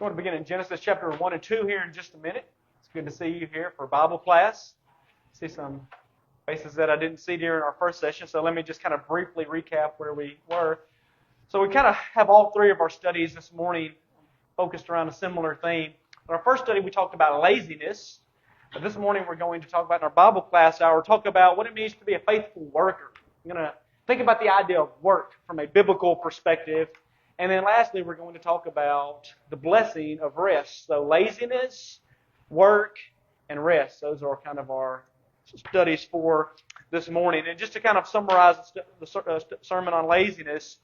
going to begin in Genesis chapter 1 and 2 here in just a minute. It's good to see you here for Bible class. See some faces that I didn't see during our first session, so let me just kind of briefly recap where we were. So we kind of have all three of our studies this morning focused around a similar theme. In our first study, we talked about laziness. But this morning, we're going to talk about in our Bible class hour, talk about what it means to be a faithful worker. We're going to think about the idea of work from a biblical perspective. And then lastly, we're going to talk about the blessing of rest. So laziness, work, and rest. Those are kind of our studies for this morning. And just to kind of summarize the sermon on laziness,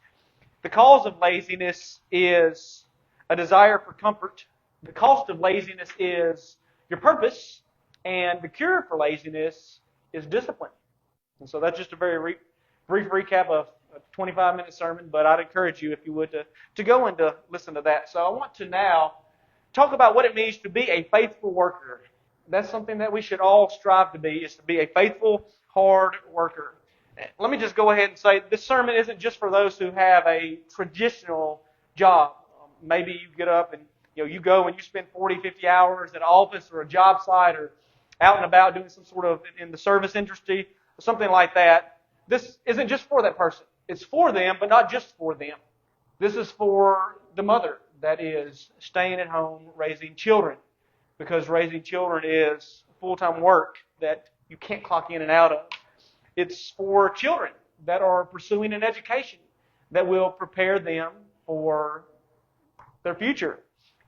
the cause of laziness is a desire for comfort. The cost of laziness is your purpose. And the cure for laziness is discipline. And so that's just a very brief recap of a 25-minute sermon, but I'd encourage you, if you would, to go and to listen to that. So I want to now talk about what it means to be a faithful worker. That's something that we should all strive to be, is to be a faithful, hard worker. Let me just go ahead and say this sermon isn't just for those who have a traditional job. Maybe you get up and you go and you spend 40, 50 hours at an office or a job site or out and about doing some sort of in the service industry or something like that. This isn't just for that person. It's for them, but not just for them. This is for the mother that is staying at home raising children, because raising children is full-time work that you can't clock in and out of. It's for children that are pursuing an education that will prepare them for their future.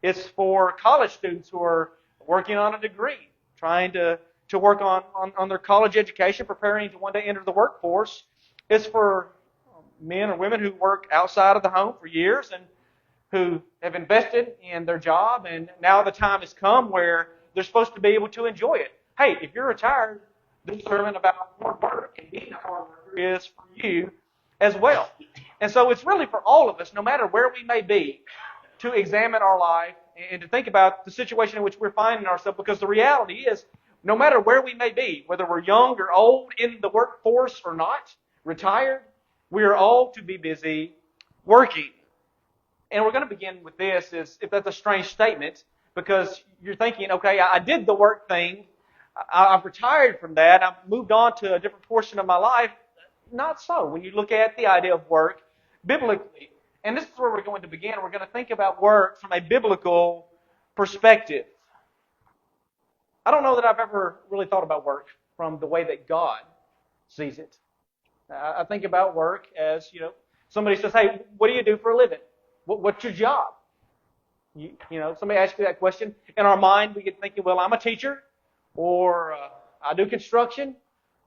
It's for college students who are working on a degree, trying to work on their college education, preparing to one day enter the workforce. It's for men or women who work outside of the home for years and who have invested in their job, and now the time has come where they're supposed to be able to enjoy it. Hey, if you're retired, this sermon about hard work and being a hard worker is for you as well. And so it's really for all of us, no matter where we may be, to examine our life and to think about the situation in which we're finding ourselves, because the reality is, no matter where we may be, whether we're young or old, in the workforce or not, retired, we are all to be busy working. And we're going to begin with this, if that's a strange statement, because you're thinking, okay, I did the work thing, I've retired from that, I've moved on to a different portion of my life. Not so. When you look at the idea of work biblically, and this is where we're going to begin, we're going to think about work from a biblical perspective. I don't know that I've ever really thought about work from the way that God sees it. I think about work as, somebody says, hey, what do you do for a living? What's your job? Somebody asks you that question. In our mind, we get thinking, well, I'm a teacher, or I do construction,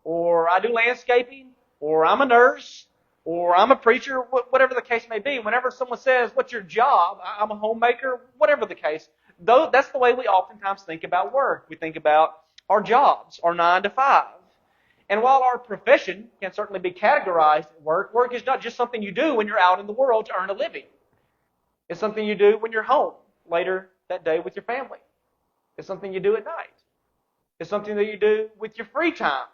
or I do landscaping, or I'm a nurse, or I'm a preacher, whatever the case may be. Whenever someone says, what's your job? I'm a homemaker, whatever the case. That's the way we oftentimes think about work. We think about our jobs, our 9 to 5. And while our profession can certainly be categorized as work, work is not just something you do when you're out in the world to earn a living. It's something you do when you're home later that day with your family. It's something you do at night. It's something that you do with your free time.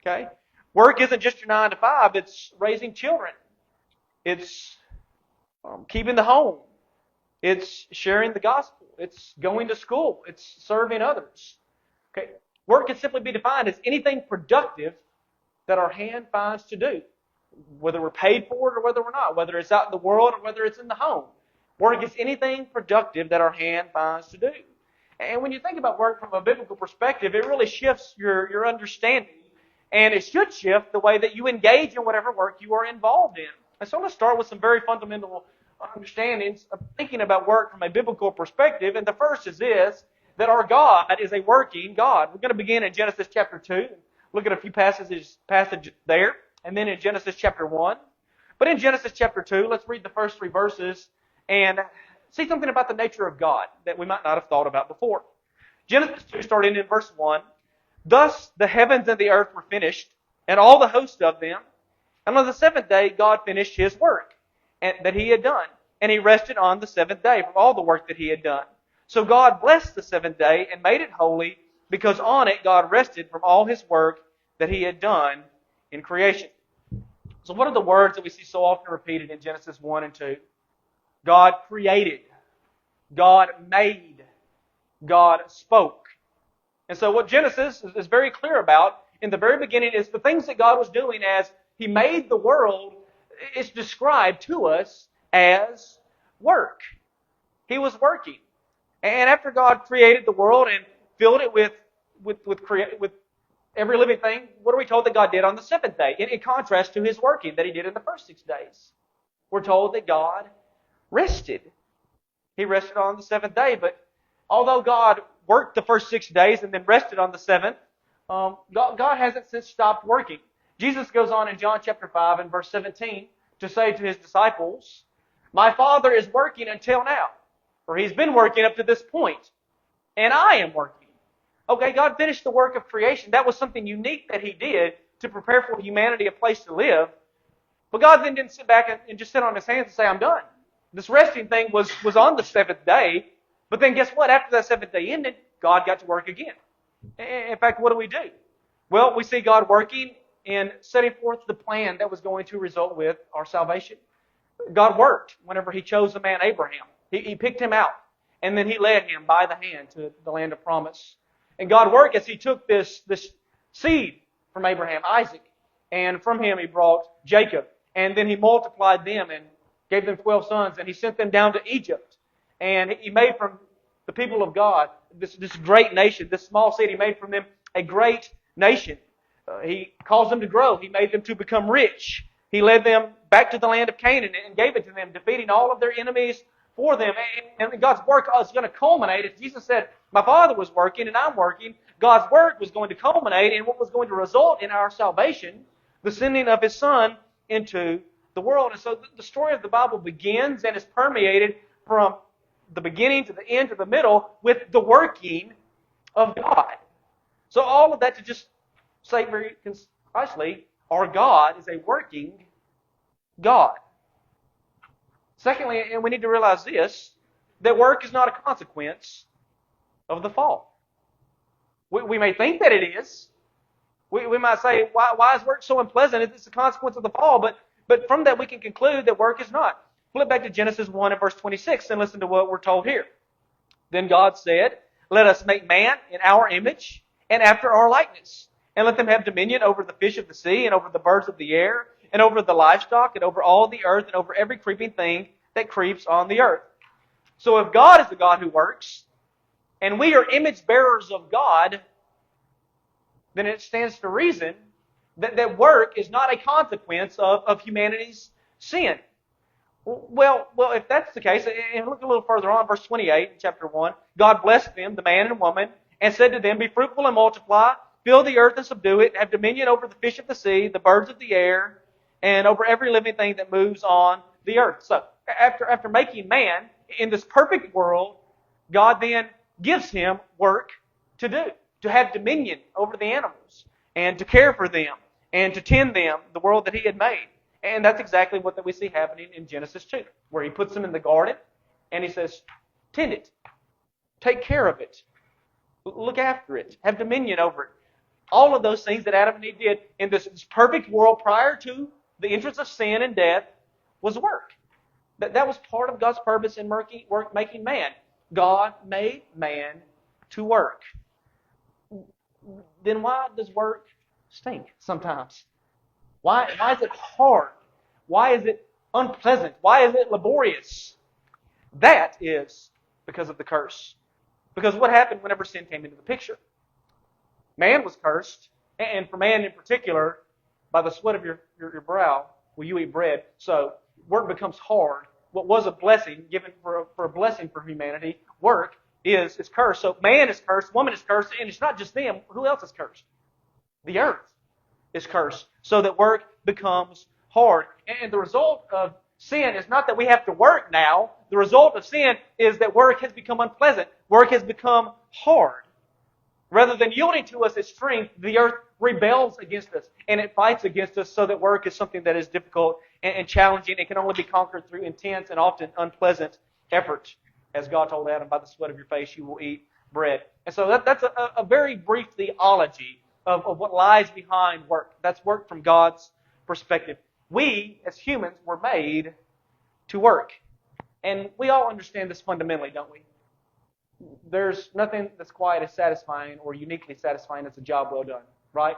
Okay? Work isn't just your 9 to 5. It's raising children. It's keeping the home. It's sharing the gospel. It's going to school. It's serving others. Okay? Work can simply be defined as anything productive that our hand finds to do, whether we're paid for it or whether we're not, whether it's out in the world or whether it's in the home. Work is anything productive that our hand finds to do. And when you think about work from a biblical perspective, it really shifts your understanding, and it should shift the way that you engage in whatever work you are involved in. And so let's start with some very fundamental understandings of thinking about work from a biblical perspective. And the first is this, that our God is a working God. We're going to begin in Genesis chapter 2, look at a few passages there, and then in Genesis chapter 1. But in Genesis chapter 2, let's read the first 3 verses and see something about the nature of God that we might not have thought about before. Genesis 2, starting in verse 1, thus the heavens and the earth were finished, and all the host of them. And on the 7th day, God finished His work that He had done. And He rested on the 7th day from all the work that He had done. So God blessed the 7th day and made it holy, because on it God rested from all His work that He had done in creation. So what are the words that we see so often repeated in Genesis 1 and 2? God created. God made. God spoke. And so what Genesis is very clear about in the very beginning is the things that God was doing as He made the world is described to us as work. He was working. And after God created the world and filled it with every living thing, what are we told that God did on the seventh day? In contrast to His working that He did in the first 6 days. We're told that God rested. He rested on the seventh day, but although God worked the first 6 days and then rested on the seventh, God hasn't since stopped working. Jesus goes on in John chapter 5 and verse 17 to say to His disciples, "My Father is working until now," for He's been working up to this point, "and I am working." Okay, God finished the work of creation. That was something unique that He did to prepare for humanity a place to live. But God then didn't sit back and just sit on His hands and say, "I'm done." This resting thing was on the seventh day. But then guess what? After that seventh day ended, God got to work again. In fact, what do? Well, we see God working in setting forth the plan that was going to result with our salvation. God worked whenever He chose the man Abraham. He picked him out, and then He led him by the hand to the land of promise. And God worked as He took this seed from Abraham, Isaac, and from him He brought Jacob. And then He multiplied them and gave them 12 sons, and He sent them down to Egypt. And He made from the people of God this great nation, this small seed. He made from them a great nation. He caused them to grow. He made them to become rich. He led them back to the land of Canaan and gave it to them, defeating all of their enemies for them. And God's work is going to culminate. As Jesus said, "My Father was working and I'm working," God's work was going to culminate in what was going to result in our salvation, the sending of His Son into the world. And so the story of the Bible begins and is permeated from the beginning to the end to the middle with the working of God. So all of that to just say very concisely, our God is a working God. Secondly, and we need to realize this, that work is not a consequence of the fall. We may think that it is. We might say, why is work so unpleasant? It's a consequence of the fall. But from that we can conclude that work is not. Flip back to Genesis 1 and verse 26 and listen to what we're told here. "Then God said, Let us make man in our image and after our likeness, and let them have dominion over the fish of the sea and over the birds of the air and over the livestock and over all the earth and over every creeping thing that creeps on the earth." So if God is the God who works, and we are image bearers of God, then it stands to reason that work is not a consequence of humanity's sin. Well, if that's the case, and look a little further on, verse 28 in chapter 1, "God blessed them, the man and woman, and said to them, Be fruitful and multiply, fill the earth and subdue it, have dominion over the fish of the sea, the birds of the air, and over every living thing that moves on the earth." So, after making man in this perfect world, God then gives him work to do, to have dominion over the animals, and to care for them, and to tend them, the world that He had made. And that's exactly what we see happening in Genesis 2, where He puts them in the garden, and He says, tend it, take care of it, look after it, have dominion over it. All of those things that Adam and Eve did in this perfect world prior to the entrance of sin and death was work. That was part of God's purpose in making man. God made man to work. Then why does work stink sometimes? Why is it hard? Why is it unpleasant? Why is it laborious? That is because of the curse. Because what happened whenever sin came into the picture? Man was cursed, and for man in particular, by the sweat of your brow will you eat bread. So work becomes hard. What was a blessing given for a blessing for humanity, work is cursed. So man is cursed, woman is cursed, and it's not just them. Who else is cursed? The earth is cursed, so that work becomes hard. And the result of sin is not that we have to work now. The result of sin is that work has become unpleasant. Work has become hard. Rather than yielding to us its strength, the earth rebels against us, and it fights against us, so that work is something that is difficult and challenging. It can only be conquered through intense and often unpleasant effort. As God told Adam, by the sweat of your face you will eat bread. And so that's a very brief theology of what lies behind work. That's work from God's perspective. We, as humans, were made to work. And we all understand this fundamentally, don't we? There's nothing that's quite as satisfying or uniquely satisfying as a job well done, right?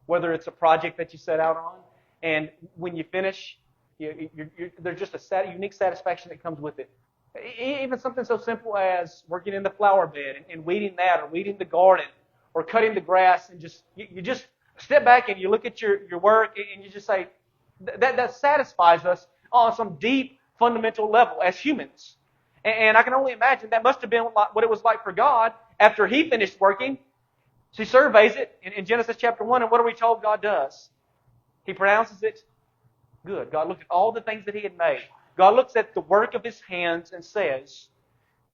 Whether it's a project that you set out on, and when you finish, there's just a unique satisfaction that comes with it. Even something so simple as working in the flower bed and weeding that, or weeding the garden, or cutting the grass, and you just step back and you look at your work and you just say, that satisfies us on some deep, fundamental level as humans. And I can only imagine that must have been what it was like for God after He finished working. So He surveys it in Genesis chapter 1, and what are we told God does? He pronounces it good. God looked at all the things that He had made. God looks at the work of His hands and says,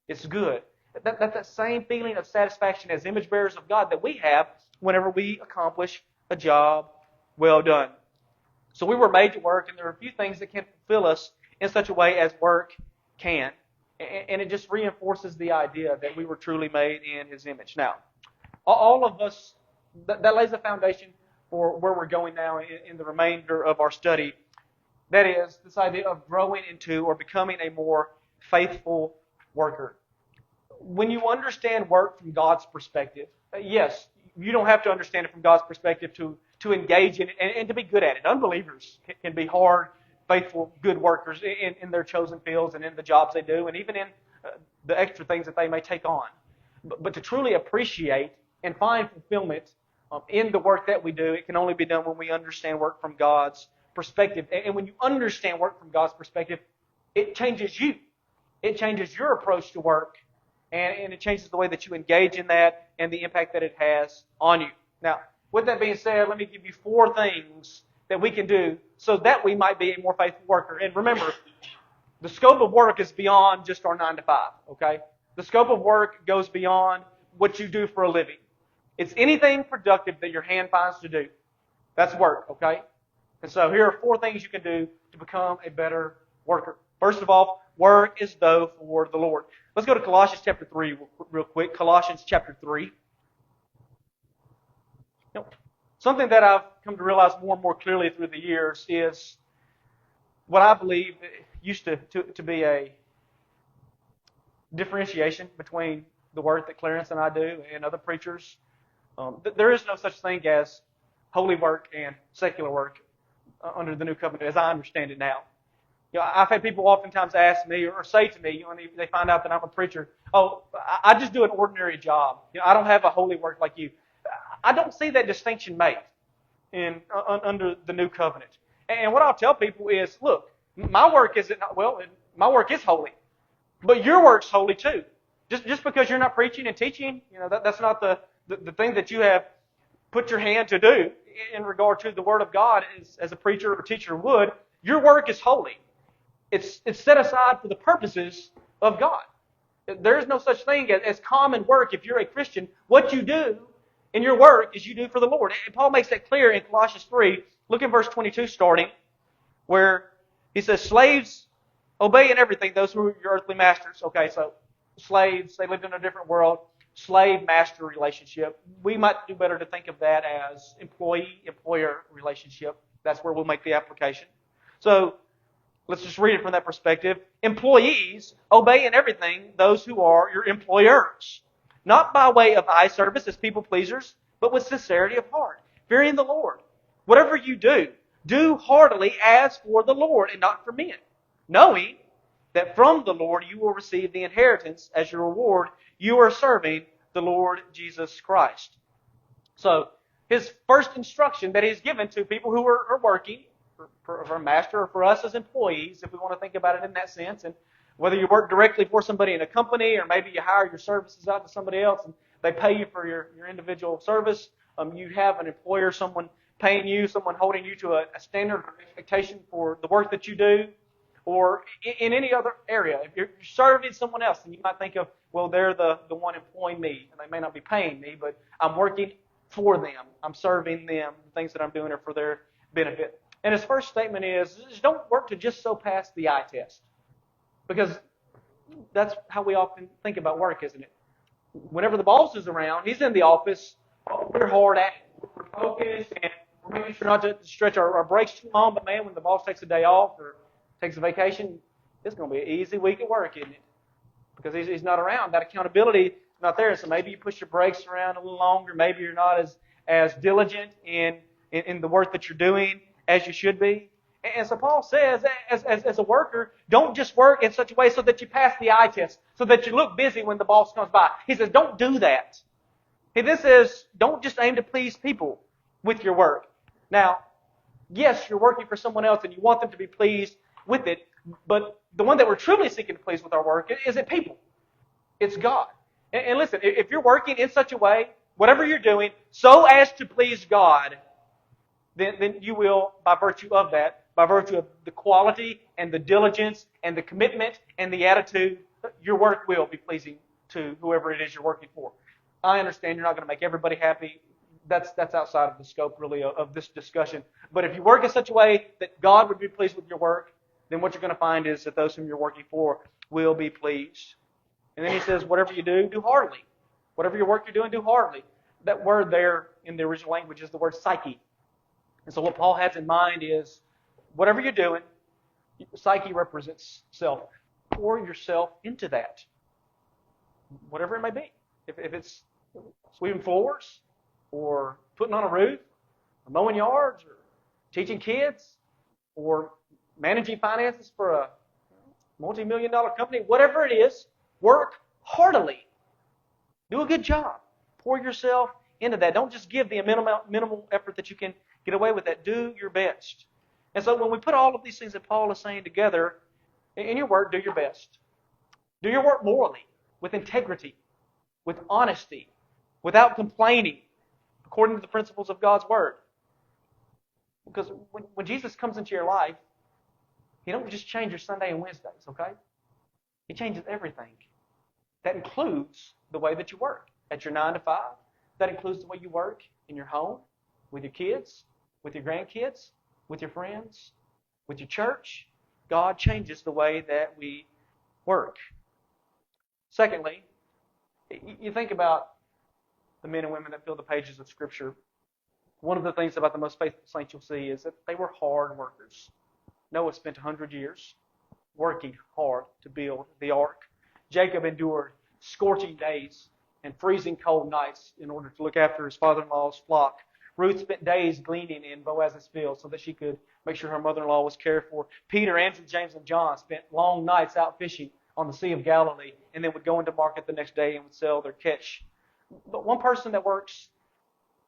it's good. That same feeling of satisfaction as image bearers of God that we have whenever we accomplish a job well done. So we were made to work, and there are a few things that can fulfill us in such a way as work can. And it just reinforces the idea that we were truly made in His image. Now, all of us, that lays the foundation for where we're going now in the remainder of our study. That is, this idea of growing into or becoming a more faithful worker. When you understand work from God's perspective, yes, you don't have to understand it from God's perspective to engage in it and to be good at it. Unbelievers can be hard, faithful, good workers in their chosen fields and in the jobs they do, and even in the extra things that they may take on. But to truly appreciate and find fulfillment in the work that we do, it can only be done when we understand work from God's perspective. And when you understand work from God's perspective, it changes you. It changes your approach to work, and it changes the way that you engage in that and the impact that it has on you. Now, with that being said, let me give you 4 things that we can do so that we might be a more faithful worker. And remember, the scope of work is beyond just our 9 to 5, okay? The scope of work goes beyond what you do for a living. It's anything productive that your hand finds to do. That's work, okay? And so here are 4 things you can do to become a better worker. First of all, work is though for the Lord. Let's go to Colossians chapter 3 real quick. Colossians chapter 3. Something that I've come to realize more and more clearly through the years is what I believe used to be a differentiation between the work that Clarence and I do and other preachers. There is no such thing as holy work and secular work under the new covenant as I understand it now. I've had people oftentimes ask me or say to me when they find out that I'm a preacher, oh, I just do an ordinary job. I don't have a holy work like you. I don't see that distinction made under the new covenant. And what I'll tell people is, look, my work is holy, but your work's holy too. Just because you're not preaching and teaching, that's not the thing that you have put your hand to do in regard to the Word of God as a preacher or teacher would. Your work is holy. It's set aside for the purposes of God. There is no such thing as common work if you're a Christian. What you do in your work is you do for the Lord. And Paul makes that clear in Colossians 3. Look in verse 22 starting, where he says, slaves, obey in everything those who are your earthly masters. Okay, so slaves, they lived in a different world. Slave-master relationship. We might do better to think of that as employee-employer relationship. That's where we'll make the application. So let's just read it from that perspective. Employees, obey in everything those who are your employers, not by way of eye service as people pleasers, but with sincerity of heart, fearing the Lord. Whatever you do, do heartily as for the Lord and not for men, knowing that from the Lord you will receive the inheritance as your reward. You are serving the Lord Jesus Christ. So his first instruction that he's given to people who are working, for a master or for us as employees, if we want to think about it in that sense, and whether you work directly for somebody in a company or maybe you hire your services out to somebody else and they pay you for your individual service, you have an employer, someone paying you, someone holding you to a standard of expectation for the work that you do, or in any other area. If you're serving someone else, then you might think of, well, they're the one employing me, and they may not be paying me, but I'm working for them. I'm serving them. The things that I'm doing are for their benefit. And his first statement is don't work to just so pass the eye test. Because that's how we often think about work, isn't it? Whenever the boss is around, he's in the office, we're hard at it. We're focused, and we're making sure not to stretch our breaks too long. But man, when the boss takes a day off or takes a vacation, it's going to be an easy week at work, isn't it? Because he's not around. That accountability is not there. So maybe you push your brakes around a little longer. Maybe you're not as diligent in the work that you're doing as you should be. And so Paul says, as a worker, don't just work in such a way so that you pass the eye test, so that you look busy when the boss comes by. He says, don't do that. Hey, this is, don't just aim to please people with your work. Now, yes, you're working for someone else and you want them to be pleased with it, but the one that we're truly seeking to please with our work isn't people. It's God. And listen, if you're working in such a way, whatever you're doing, so as to please God, then you will, by virtue of that, by virtue of the quality and the diligence and the commitment and the attitude, your work will be pleasing to whoever it is you're working for. I understand you're not going to make everybody happy. That's outside of the scope, really, of this discussion. But if you work in such a way that God would be pleased with your work, then what you're going to find is that those whom you're working for will be pleased. And then he says, whatever you do, do heartily. Whatever your work you're doing, do heartily. That word there in the original language is the word psyche. And so what Paul has in mind is, whatever you're doing, psyche represents self. Pour yourself into that. Whatever it may be. If it's sweeping floors, or putting on a roof, or mowing yards, or teaching kids, or managing finances for a multi-million-dollar company, whatever it is, work heartily. Do a good job. Pour yourself into that. Don't just give the minimal effort that you can get away with that. Do your best. And so when we put all of these things that Paul is saying together, in your work, do your best. Do your work morally, with integrity, with honesty, without complaining, according to the principles of God's Word. Because when Jesus comes into your life, He don't just change your Sunday and Wednesdays, okay? He changes everything. That includes the way that you work at your 9 to 5. That includes the way you work in your home, with your kids, with your grandkids, with your friends, with your church. God changes the way that we work. Secondly, you think about the men and women that fill the pages of Scripture. One of the things about the most faithful saints you'll see is that they were hard workers. Noah spent 100 years working hard to build the ark. Jacob endured scorching days and freezing cold nights in order to look after his father-in-law's flock. Ruth spent days gleaning in Boaz's field so that she could make sure her mother-in-law was cared for. Peter, Andrew, James, and John spent long nights out fishing on the Sea of Galilee and then would go into market the next day and would sell their catch. But one person that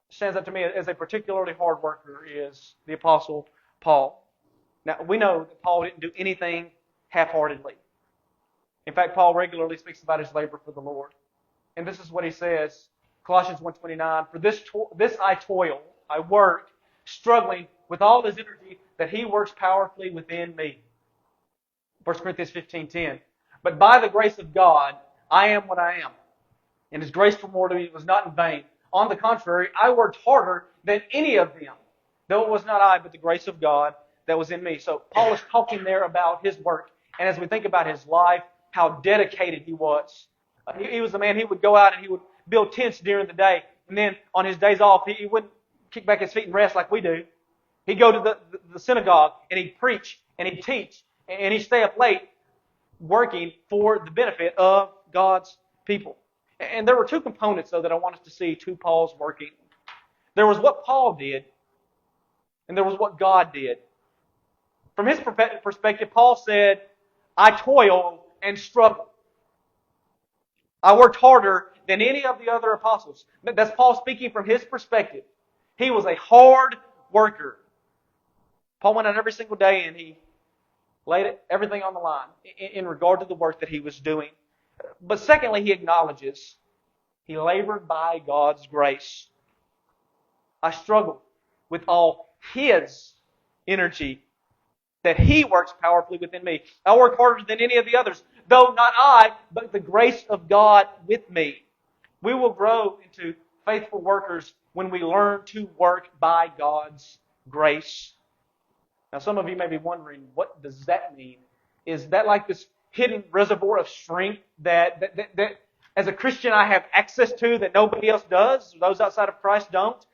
stands out to me as a particularly hard worker is the Apostle Paul. Now, we know that Paul didn't do anything half-heartedly. In fact, Paul regularly speaks about his labor for the Lord. And this is what he says, Colossians 1:29, for this I toil, I work, struggling with all his energy that he works powerfully within me. 1 Corinthians 15:10, but by the grace of God, I am what I am. And his grace toward me was not in vain. On the contrary, I worked harder than any of them, though it was not I, but the grace of God that was in me. So Paul is talking there about his work. And as we think about his life, how dedicated he was. He was a man, he would go out and he would build tents during the day. And then on his days off, he wouldn't kick back his feet and rest like we do. He'd go to the synagogue and he'd preach and he'd teach and he'd stay up late working for the benefit of God's people. And there were two components, though, that I want us to see to Paul's working. There was what Paul did, and there was what God did. From his perspective, Paul said, I toil and struggle. I worked harder than any of the other apostles. That's Paul speaking from his perspective. He was a hard worker. Paul went out every single day and he laid everything on the line in regard to the work that he was doing. But secondly, he acknowledges he labored by God's grace. I struggled with all His energy that He works powerfully within me. I work harder than any of the others, though not I, but the grace of God with me. We will grow into faithful workers when we learn to work by God's grace. Now, some of you may be wondering, what does that mean? Is that like this hidden reservoir of strength that as a Christian I have access to that nobody else does, those outside of Christ don't?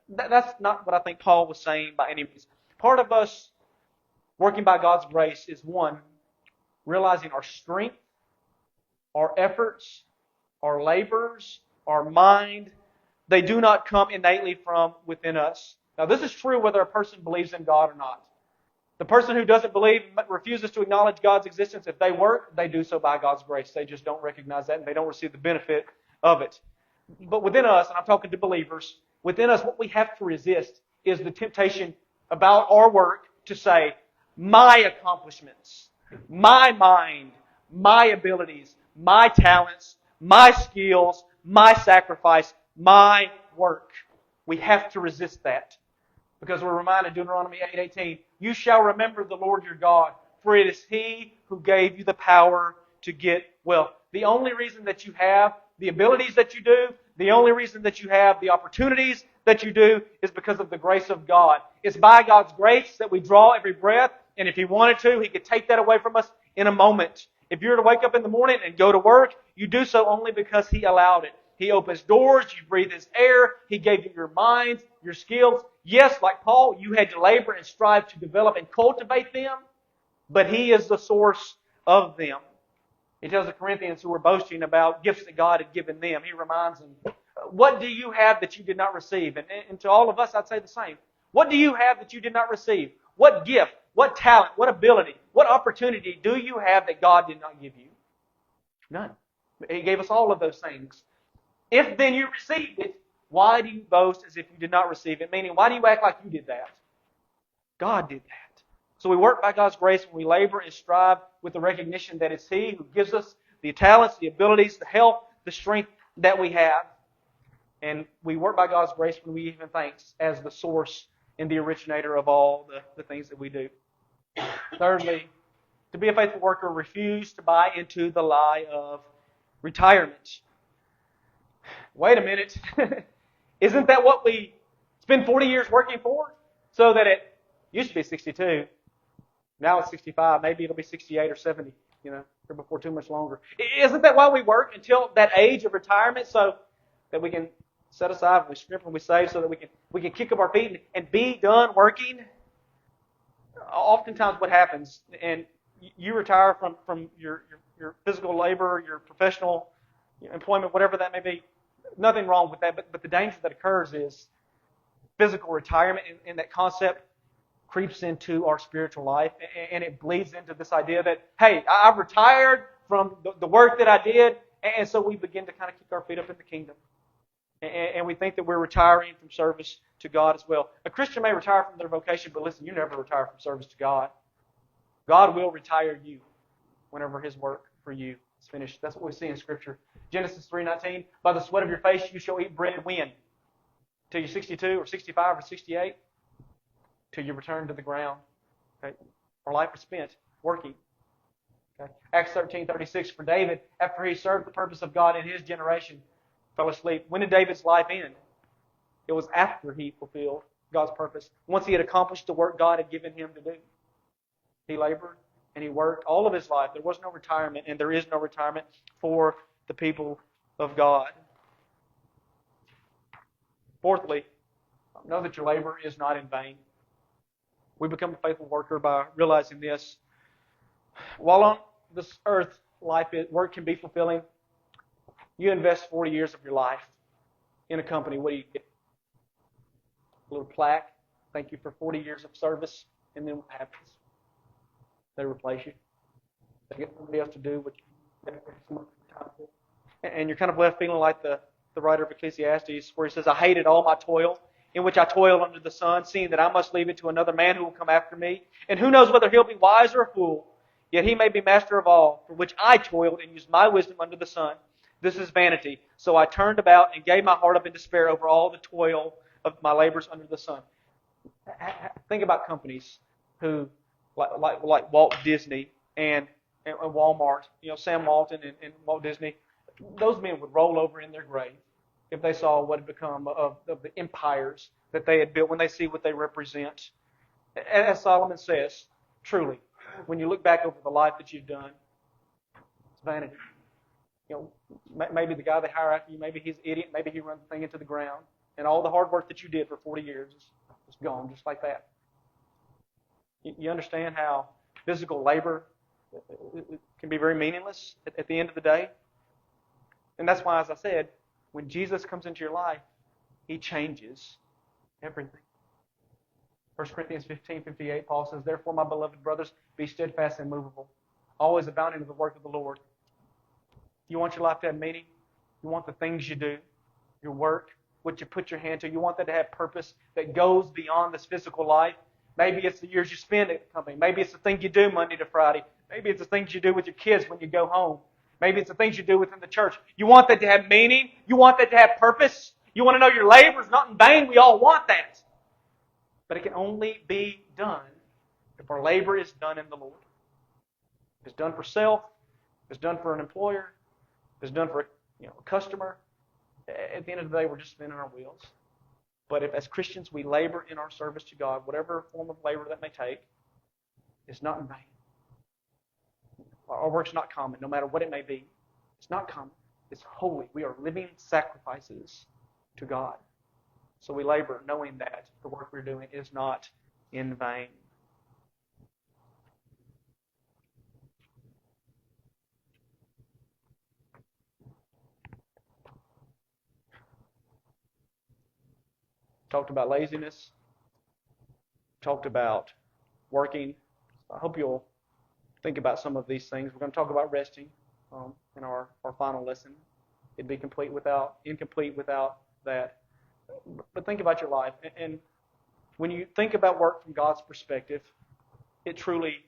That's not what I think Paul was saying by any means. Part of us working by God's grace is, one, realizing our strength, our efforts, our labors, our mind, they do not come innately from within us. Now, this is true whether a person believes in God or not. The person who doesn't believe, refuses to acknowledge God's existence, if they work, they do so by God's grace. They just don't recognize that and they don't receive the benefit of it. But within us, and I'm talking to believers, within us what we have to resist is the temptation about our work to say, my accomplishments, my mind, my abilities, my talents, my skills, my sacrifice, my work. We have to resist that. Because we're reminded, Deuteronomy 8:18, you shall remember the Lord your God, for it is He who gave you the power to get wealth. The only reason that you have the abilities that you do, the only reason that you have the opportunities that you do is because of the grace of God. It's by God's grace that we draw every breath, and if He wanted to, He could take that away from us in a moment. If you were to wake up in the morning and go to work, you do so only because He allowed it. He opens doors, you breathe His air, He gave you your minds, your skills. Yes, like Paul, you had to labor and strive to develop and cultivate them, but He is the source of them. He tells the Corinthians who were boasting about gifts that God had given them, He reminds them, what do you have that you did not receive? And to all of us, I'd say the same. What do you have that you did not receive? What gift, what talent, what ability, what opportunity do you have that God did not give you? None. He gave us all of those things. If then you received it, why do you boast as if you did not receive it? Meaning, why do you act like you did that? God did that. So we work by God's grace when we labor and strive with the recognition that it's He who gives us the talents, the abilities, the health, the strength that we have. And we work by God's grace when we even thanks as the source and the originator of all the things that we do. Thirdly, to be a faithful worker, refuse to buy into the lie of retirement. Wait a minute. Isn't that what we spend 40 years working for? So that it used to be 62. Now it's 65. Maybe it'll be 68 or 70, or before too much longer. Isn't that why we work until that age of retirement so that we can set aside, we strip and we save so that we can kick up our feet and be done working? Oftentimes what happens, and you retire from your physical labor, your professional employment, whatever that may be, nothing wrong with that, but the danger that occurs is physical retirement, and that concept creeps into our spiritual life, and it bleeds into this idea that, hey, I've retired from the work that I did, and so we begin to kind of kick our feet up in the kingdom. And we think that we're retiring from service to God as well. A Christian may retire from their vocation, but listen, you never retire from service to God. God will retire you whenever His work for you is finished. That's what we see in Scripture. Genesis 3:19, by the sweat of your face you shall eat bread when? Till you're 62 or 65 or 68? Till you return to the ground. Okay? Our life is spent working. Okay? Acts 13:36, for David, after he served the purpose of God in his generation, fell asleep. When did David's life end? It was after he fulfilled God's purpose. Once he had accomplished the work God had given him to do. He labored and he worked all of his life. There was no retirement, and there is no retirement for the people of God. Fourthly, know that your labor is not in vain. We become a faithful worker by realizing this. While on this earth, work can be fulfilling. You invest 40 years of your life in a company. What do you get? A little plaque. Thank you for 40 years of service. And then what happens? They replace you. They get somebody else to do what you have time for. And you're kind of left feeling like the writer of Ecclesiastes, where he says, I hated all my toil, in which I toil under the sun, seeing that I must leave it to another man who will come after me. And who knows whether he'll be wise or a fool. Yet he may be master of all, for which I toiled and used my wisdom under the sun. This is vanity. So I turned about and gave my heart up in despair over all the toil of my labors under the sun. Think about companies who, like Walt Disney and Walmart, Sam Walton and Walt Disney. Those men would roll over in their grave if they saw what had become of the empires that they had built, when they see what they represent. As Solomon says, truly, when you look back over the life that you've done, it's vanity. Maybe the guy they hire after you, maybe he's an idiot, maybe he runs the thing into the ground, and all the hard work that you did for 40 years is gone just like that. You understand how physical labor It can be very meaningless at the end of the day. And that's why, as I said, when Jesus comes into your life, He changes everything. 1 Corinthians 15:58, Paul says, "Therefore, my beloved brothers, be steadfast and immovable, always abounding in the work of the Lord." You want your life to have meaning? You want the things you do, your work, what you put your hand to, you want that to have purpose that goes beyond this physical life. Maybe it's the years you spend at the company. Maybe it's the things you do Monday to Friday. Maybe it's the things you do with your kids when you go home. Maybe it's the things you do within the church. You want that to have meaning. You want that to have purpose. You want to know your labor is not in vain. We all want that. But it can only be done if our labor is done in the Lord. If it's done for self, if it's done for an employer, if it's done for a customer, at the end of the day, we're just spinning our wheels. But if, as Christians, we labor in our service to God, whatever form of labor that may take, it's not in vain. Our work's not common, no matter what it may be. It's not common. It's holy. We are living sacrifices to God. So we labor knowing that the work we're doing is not in vain. Talked about laziness. Talked about working. I hope you'll think about some of these things. We're going to talk about resting in our final lesson. It'd be incomplete without that. But think about your life. And when you think about work from God's perspective, it truly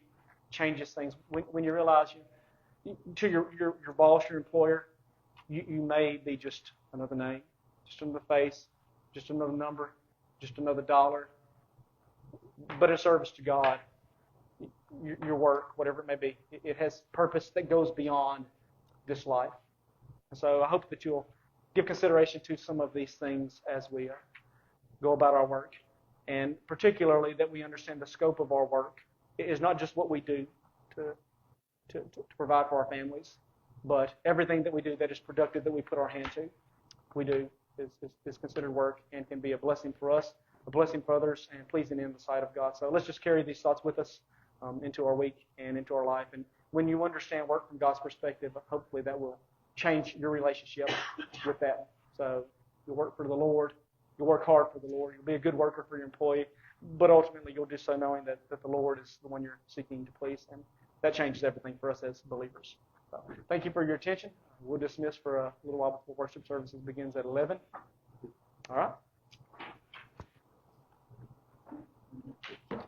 changes things. When you realize to your boss, your employer, you may be just another name, just another face, just another number, just another dollar. But in service to God, your work, whatever it may be, it has purpose that goes beyond this life. And so I hope that you'll give consideration to some of these things as we go about our work. And particularly that we understand the scope of our work. It is not just what we do to provide for our families, but everything that we do that is productive that we put our hand to, we do is considered work and can be a blessing for us, a blessing for others, and pleasing in the sight of God. So let's just carry these thoughts with us into our week and into our life. And when you understand work from God's perspective, hopefully that will change your relationship with that. So you'll work for the Lord. You'll work hard for the Lord. You'll be a good worker for your employee. But ultimately, you'll do so knowing that the Lord is the one you're seeking to please. And that changes everything for us as believers. So thank you for your attention. We'll dismiss for a little while before worship services begins at 11. All right.